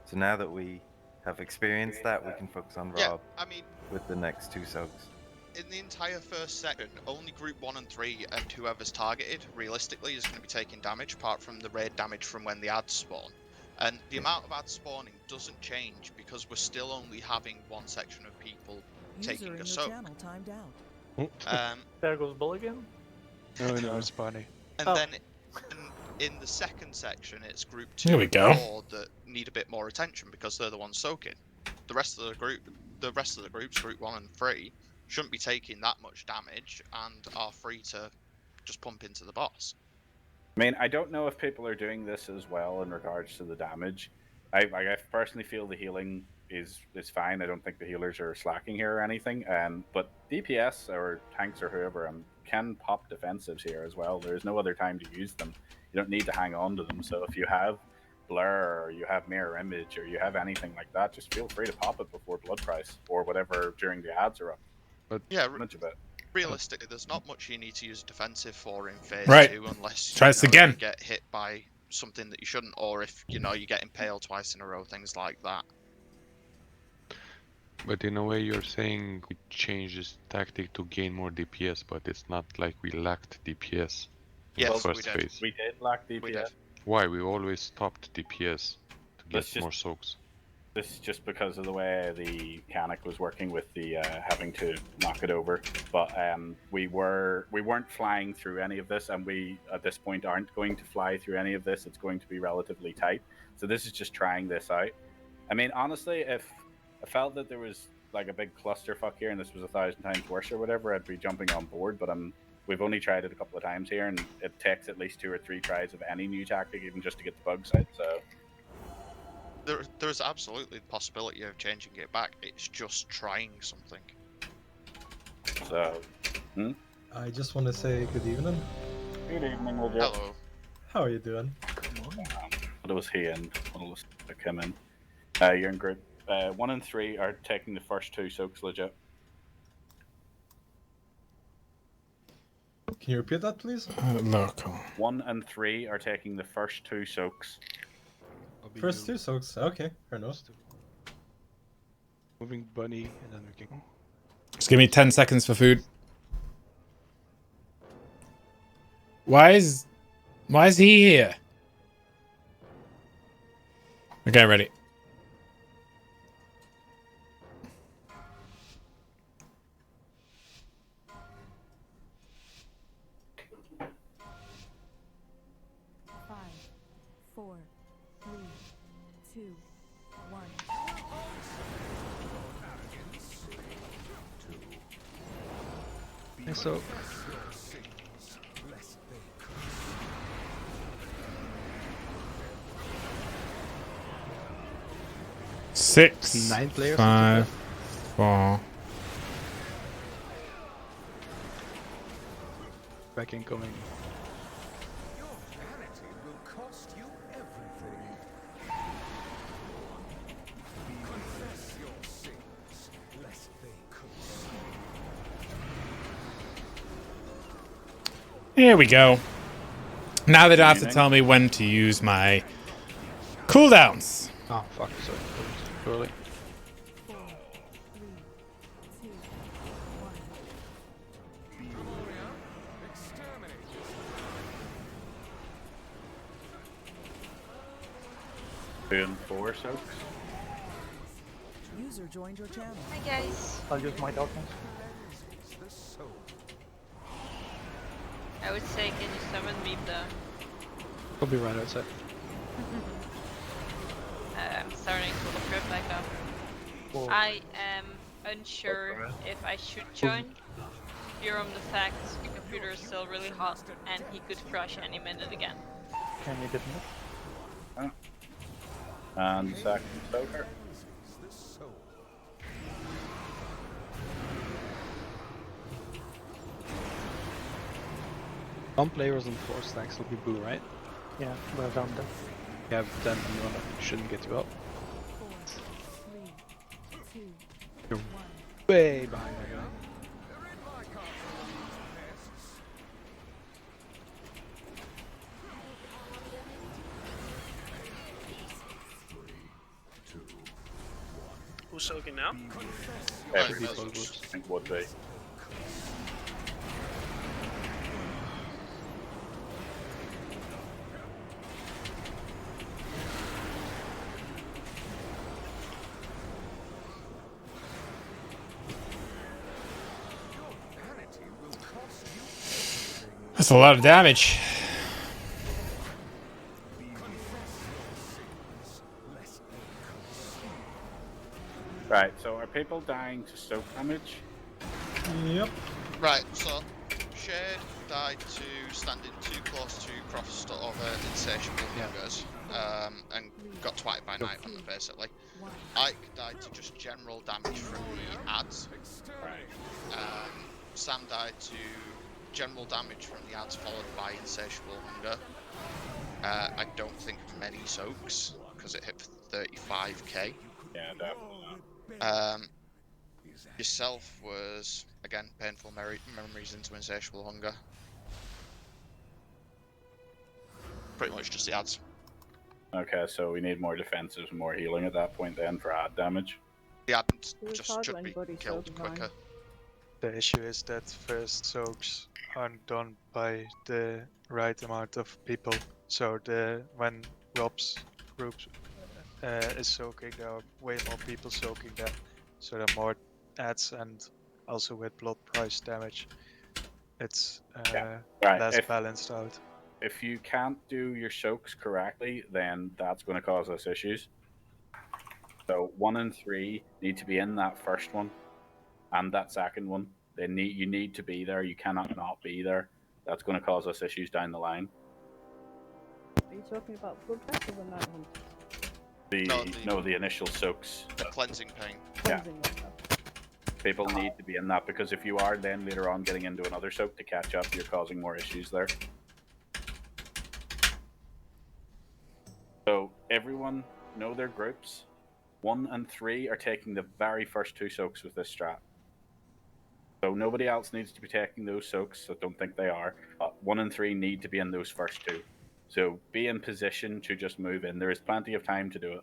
So now that we have experienced that, we can focus on Yeah, Rob I mean, with the next two soaks. in the entire first section, only Group 1 and 3 and whoever's targeted, realistically, is going to be taking damage, apart from the raid damage from when the ads spawn. And the amount of ads spawning doesn't change because we're still only having one section of people taking a soak. Channel timed out. There goes Bull again. No, it's Barney. And then in the second section, it's Group 2 Here we and go. 4 that need a bit more attention because they're the ones soaking. The rest of the groups, Group 1 and 3, shouldn't be taking that much damage and are free to just pump into the boss. I mean, I don't know if people are doing this as well in regards to the damage. I personally feel the healing is fine. I don't think the healers are slacking here or anything. But DPS or tanks or whoever can pop defensives here as well. There is no other time to use them. You don't need to hang on to them. So if you have blur or you have mirror image or you have anything like that, just feel free to pop it before blood price or whatever during the ads are up. But yeah, much of it. Realistically, there's not much you need to use defensive for in phase 2 unless you get hit by something that you shouldn't, or if you get impaled twice in a row, things like that. But in a way, you're saying we changed this tactic to gain more DPS, but it's not like we lacked DPS. Yes, first phase. We did lack DPS. Why? We always stopped DPS to get more soaks. This is just because of the way the mechanic was working with the having to knock it over. But we weren't flying through any of this, and we at this point aren't going to fly through any of this. It's going to be relatively tight. So this is just trying this out. I mean, honestly, if I felt that there was like a big clusterfuck here and this was 1,000 times worse or whatever, I'd be jumping on board. But we've only tried it a couple of times here, and it takes at least 2 or 3 tries of any new tactic, even just to get the bugs out. So. There's absolutely the possibility of changing it back. It's just trying something. So, I just want to say good evening. Good evening, Legit. Hello. How are you doing? What was he in? What was that came in? You're in group 1 and 3 are taking the first 2 soaks, Legit. Can you repeat that, please? Local. 1 and 3 are taking the first 2 soaks. First 2 soaks. Okay, fair enough. Moving Bunny, and then we can. Just give me 10 seconds for food. Why is he here? Okay, ready. So. Six, 9 players. 5, 4. Back incoming. Here we go. Now they don't have to tell me when to use my cooldowns. Oh fuck! Sorry, early. Doing 4 soaks. User joined your channel. Hi guys. I'll use my darkness. I would say, can you summon me the... I'll be right outside. I'm starting to look right back up. Whoa. I am unsure if I should join. You're on the fact the computer is still really hot and he could crash any minute again. Can you get me? Oh. And the second soaker. Some players on 4 stacks will be blue, right? Yeah, well done then. You have 10 and you shouldn't get you up. 4, 3, 2, You're 1. way behind that guy. Who's soaking now? Everybody, Right, I think would be. That's a lot of damage. Right, so are people dying to soak damage? Yep. Right, so Shade died to standing too close to Croft of insatiable hungers, and got twatted by Night on them basically. Ike died to just general damage from the ads. Right. Sam died to general damage from the ads followed by insatiable hunger. I don't think many soaks because it hit for 35k. Yeah, definitely not. Yourself was again painful memories into insatiable hunger. Pretty much just the ads. Okay, so we need more defensives and more healing at that point then for ad damage. The ads just should be killed quicker. The issue is that first soaks aren't done by the right amount of people. So when Rob's group is soaking, there are way more people soaking them. So there are more ads, and also with blood price damage, it's Right, less balanced out. If you can't do your soaks correctly, then that's going to cause us issues. So 1 and 3 need to be in that first one, and that second one. You need to be there. You cannot not be there. That's going to cause us issues down the line. Are you talking about blood pressure or night hunters? The initial soaks. The cleansing pain. Yeah. People need to be in that, because if you are then later on getting into another soak to catch up, you're causing more issues there. So everyone know their groups. 1 and 3 are taking the very first 2 soaks with this strat. So nobody else needs to be taking those soaks. I don't think they are. 1 and 3 need to be in those first 2. So be in position to just move in. There is plenty of time to do it.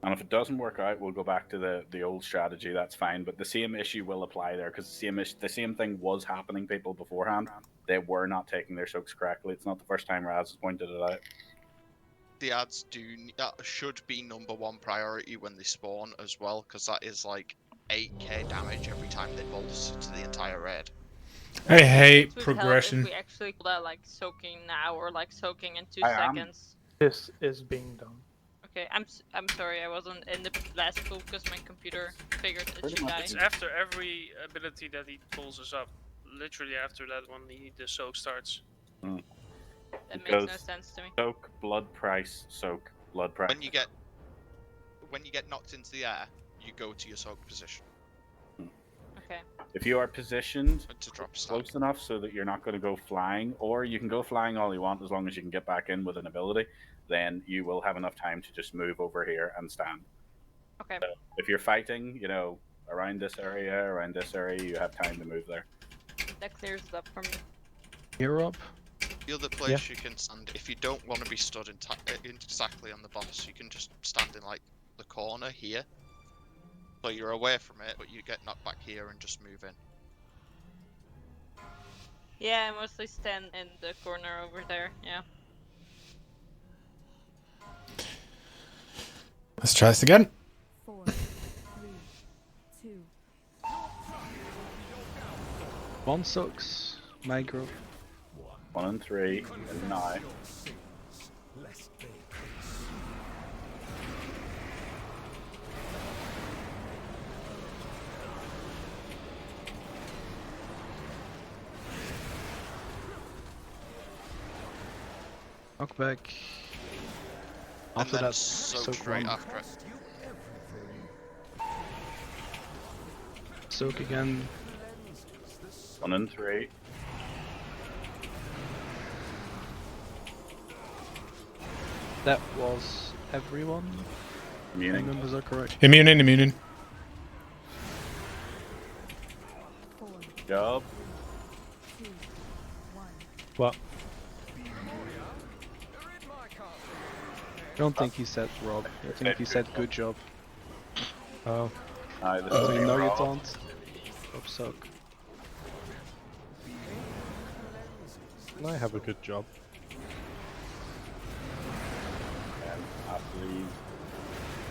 And if it doesn't work out, we'll go back to the old strategy. That's fine. But the same issue will apply there, because the same thing was happening people beforehand. They were not taking their soaks correctly. It's not the first time Raz has pointed it out. The ads should be number 1 priority when they spawn as well, because that is like 8k damage every time they pulse to the entire raid. I hate It would progression. help if we actually call that like soaking now or like soaking in 2 I am. seconds. This is being done. Okay, I'm sorry, I wasn't in the last pool because my computer figured it Pretty should much. die. It's after every ability that he pulls us up. Literally after that when the soak starts. That makes no sense to me. Soak, blood price, soak, blood price. When you get knocked into the air, you go to your soak position. Okay. If you are positioned To drop stack. close enough so that you're not going to go flying, or you can go flying all you want as long as you can get back in with an ability, then you will have enough time to just move over here and stand. Okay. So if you're fighting, around this area, you have time to move there. That clears it up for me. You're up. The other place you can stand, if you don't want to be stood exactly on the boss, you can just stand in like the corner here. So you're away from it, but you get knocked back here and just move in. Yeah, I mostly stand in the corner over there, yeah. Let's try this again. 4, 3, 2. 1 sucks. My group. 1 and 3, and now. Knock back. And After then that, soak soak straight 1. after it. Soak again. 1 and 3. That was everyone. My Meaning. numbers are correct. Immune in, immune in. 4, Job. 2, 1. What? I don't think he said Rob. I think he said good job. Oh. This So will you be know you Rob. don't. Rob suck. I have a good job. And after these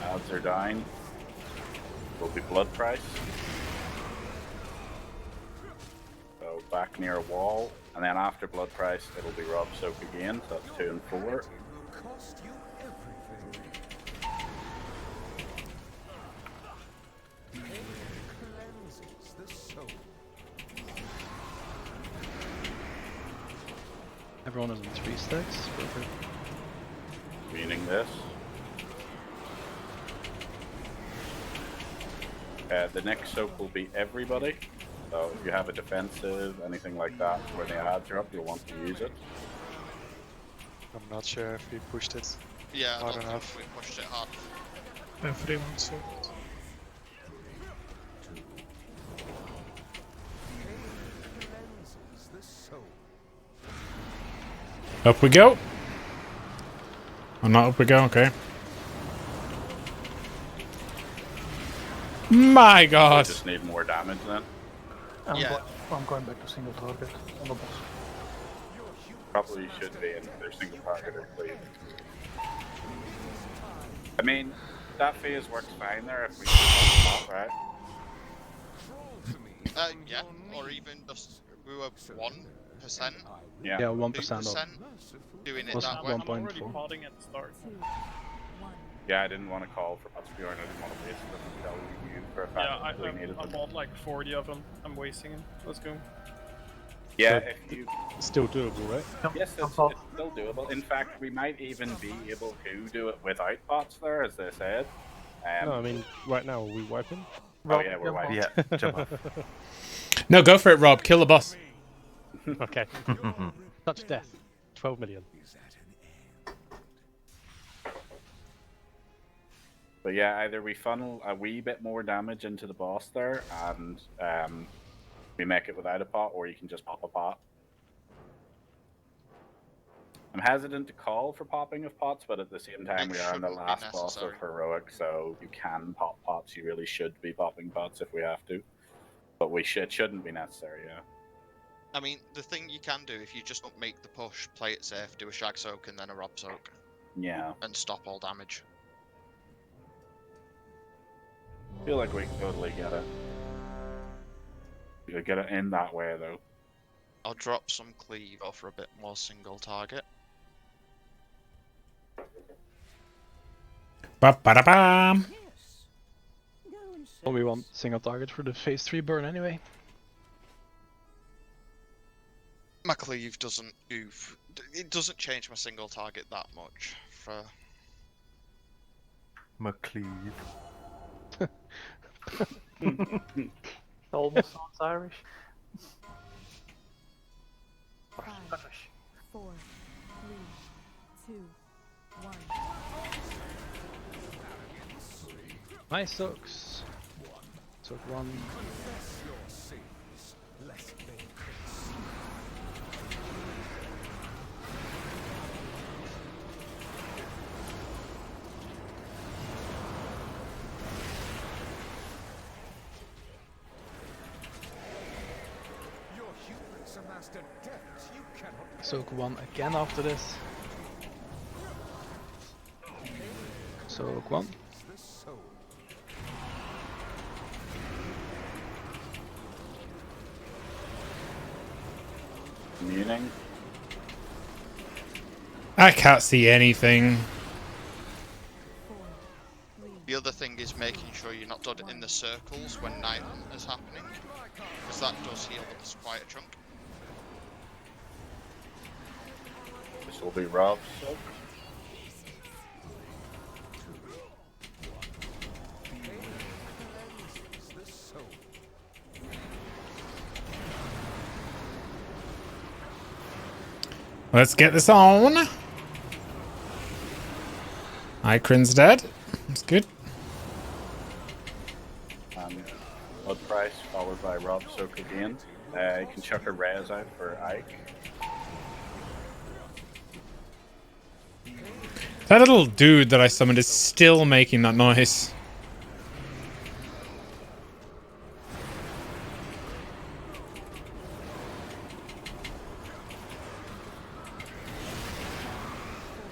ads are down, will be blood price. So back near a wall, and then after blood price, it'll be Rob Soak again. So that's 2 and 4. Everyone is on 3 stacks. Perfect. Meaning this. The next soak will be everybody. So if you have a defensive, anything like that, where the ads are up, you'll want to use it. I'm not sure if we pushed it Yeah, I hard don't enough. think we pushed it hard. Everyone soaked. Up we go. Oh, not up we go. Okay. My We God. just need more damage then. Yeah. I'm going back to single target on the boss. Probably should be in their single targeter, please. I mean, that phase works fine there if we can top, right? Yeah, or even just we were 1%. Yeah. Yeah, 1% 2% off. doing it Was that way. I'm already 1.4. potting at the start. Yeah, I didn't want to call for Bjorn. I didn't want to waste them and tell you for a fact Yeah, that we needed I them. bought like 40 of them. I'm wasting them. Let's go. Yeah, if you... Still doable, right? Yes, it's still doable. In fact, we might even be able to do it without bots there, as they said. No, I mean, right now, are we wiping? Oh yeah, we're wiping. Yeah, jump off. No, go for it, Rob. Kill the boss. Okay. Such death. 12 million. But yeah, either we funnel a wee bit more damage into the boss there, and we make it without a pot, or you can just pop a pot. I'm hesitant to call for popping of pots, but at the same time, we are on the shouldn't be last boss of necessary. Heroic, so you can pop pots. You really should be popping pots if we have to. But it shouldn't be necessary, yeah. I mean, the thing you can do if you just don't make the push, play it safe, do a shag soak and then a rob soak. Yeah. And stop all damage. I feel like we can totally get it. We could get it in that way, though. I'll drop some cleave for a bit more single target. Ba-ba-da-bam. Well, we want single target for the phase 3 burn anyway. My cleave doesn't do... It doesn't change my single target that much for... McCleave. Almost sounds Irish. 5, 4, 3, 2, 1. Nice soaks. Soak 1. Soak 1 again after this. Soak 1. Muting. I can't see anything. The other thing is making sure you're not done in the circles when Night Hunt is happening, because that does heal them quite a chunk. This will be Rob's soak. Let's get this on. Ikrin's dead. That's good. Blood price followed by Rob soak again. You can chuck a res out for Ike. That little dude that I summoned is still making that noise.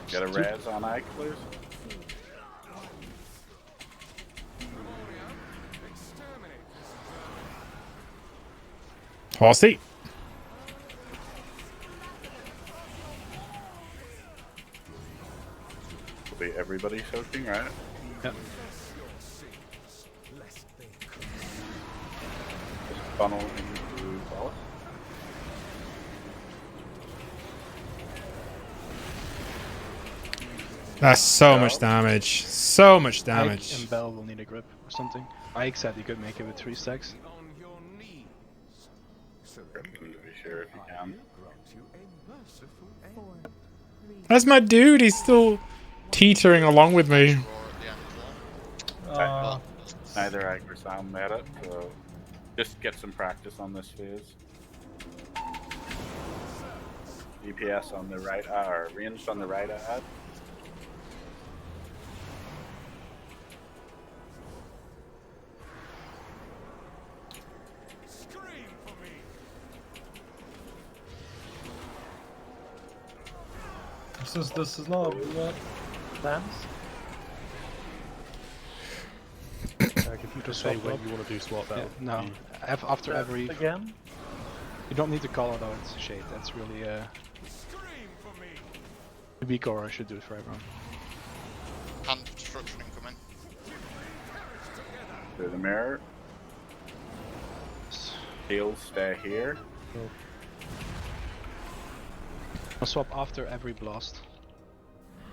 Get a res on Ike, please. Horsey. Will be everybody soaking, right? Yep. Just funnel into Wallace. That's so much damage. So much Ike damage. and Bell will need a grip or something. Ike said he could make it with 3 stacks. Grip him to be sure if you can. That's my dude. He's still teetering along with me. Well, neither Ike or Sam made it, so just get some practice on this phase. DPS on the right, or ranged on the right ad. Since this is not a blood dance. If you just say when you want to do swap battle. Yeah, no, after every... Again? You don't need to call it out, Shade. That's really the weak aura should do it for everyone. Hand destruction incoming. Through the mirror. Heals stay here. Oh. I'll swap after every blast.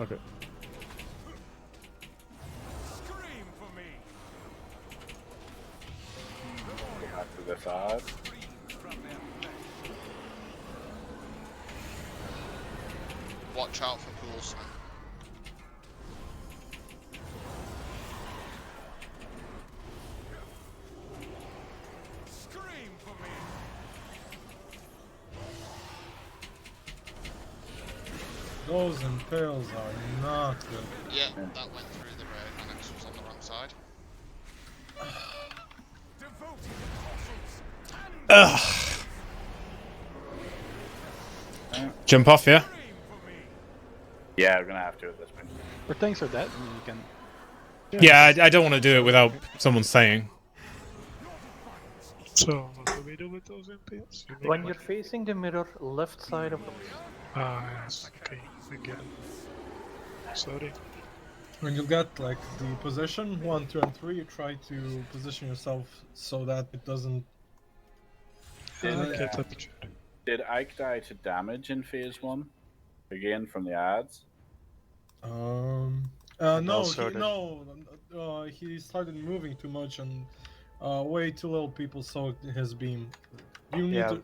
Okay. After this ad. Watch out for pools. Those impales are not good. Yeah, that went through the road and it was on the wrong side. Ugh. Jump off, yeah? Yeah, we're gonna have to at this point. But things are dead, and you can... Yeah, I don't want to do it without someone saying. So, what do we do with those impales? When you're facing the mirror, left side of the... Ah, yes, okay, again. Sorry. When you get like the position 1, 2, and 3, you try to position yourself so that it doesn't. Did Ike die to damage in phase 1? Again from the ads? No, he started moving too much and way too little people saw his beam. You need to.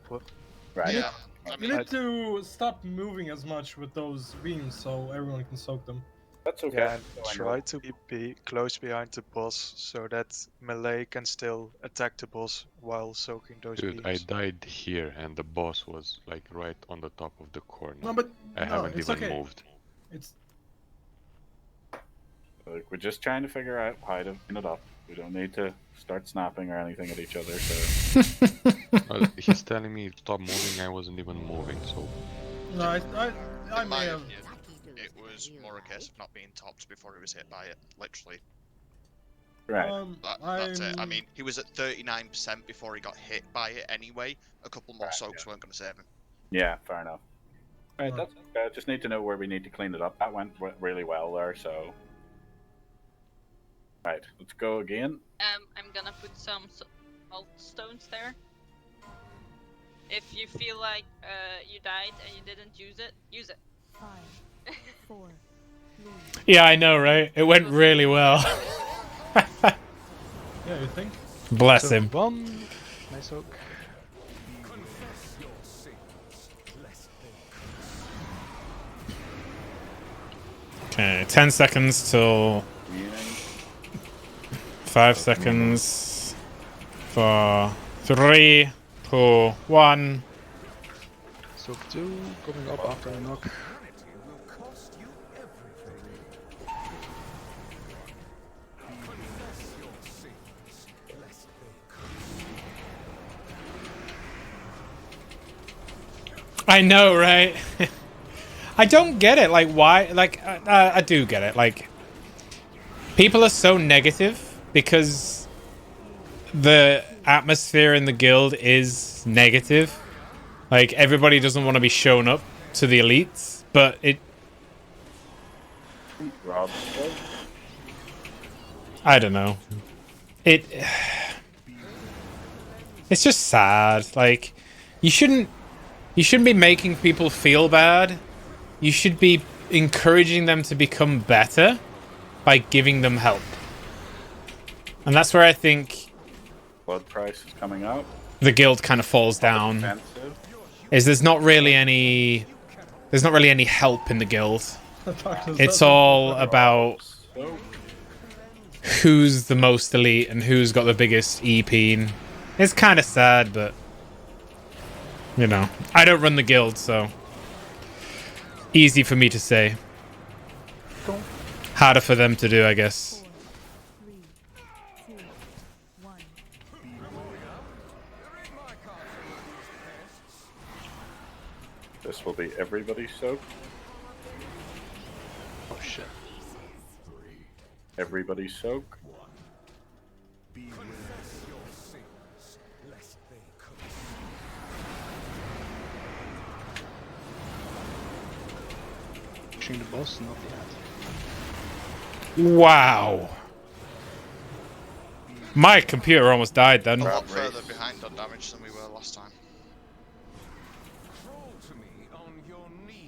Right. Yeah. You need to stop moving as much with those beams so everyone can soak them. That's okay. Yeah, and try to be close behind the boss so that melee can still attack the boss while soaking those Dude, beams. I died here and the boss was like right on the top of the corner. No, but I haven't it's even okay. moved. It's Like, we're just trying to figure out how to clean it up. We don't need to start snapping or anything at each other, so... Well, he's telling me stop moving, I wasn't even moving, so... no, I may have. It was more a case of not being topped before he was hit by it, literally. Right. That's it. I mean, he was at 39% before he got hit by it anyway. A couple more soaks weren't going to save him. Yeah, fair enough. Right, that's okay. Just need to know where we need to clean it up. That went really well there, so... Right, let's go again. I'm gonna put some salt stones there. If you feel like you died and you didn't use it, use it. 5, 4, 3. Yeah, I know, right? It went really well. Yeah, you think? Bless him. One. Nice hook. Okay, 10 seconds till 5 seconds. 4, 3, 2, 1. Soak 2, coming up after a knock. I know, right? I don't get it. Like, why? Like, I do get it. Like, people are so negative because the atmosphere in the guild is negative. Like, everybody doesn't want to be shown up to the elites, but I don't know. It's just sad. Like, you shouldn't be making people feel bad. You should be encouraging them to become better by giving them help. And that's where I think blood price is coming up. The guild kind of falls down. Defensive. Is there's not really any help in the guild. It's all about who's the most elite and who's got the biggest EP. It's kind of sad, but you know, I don't run the guild, so easy for me to say. Harder for them to do, I guess. 4, 3, 2, 1. This will be everybody soaked. Oh shit. Everybody soak. Pushing the boss, not the Wow. My computer almost died then. A lot further behind on damage than we were last time.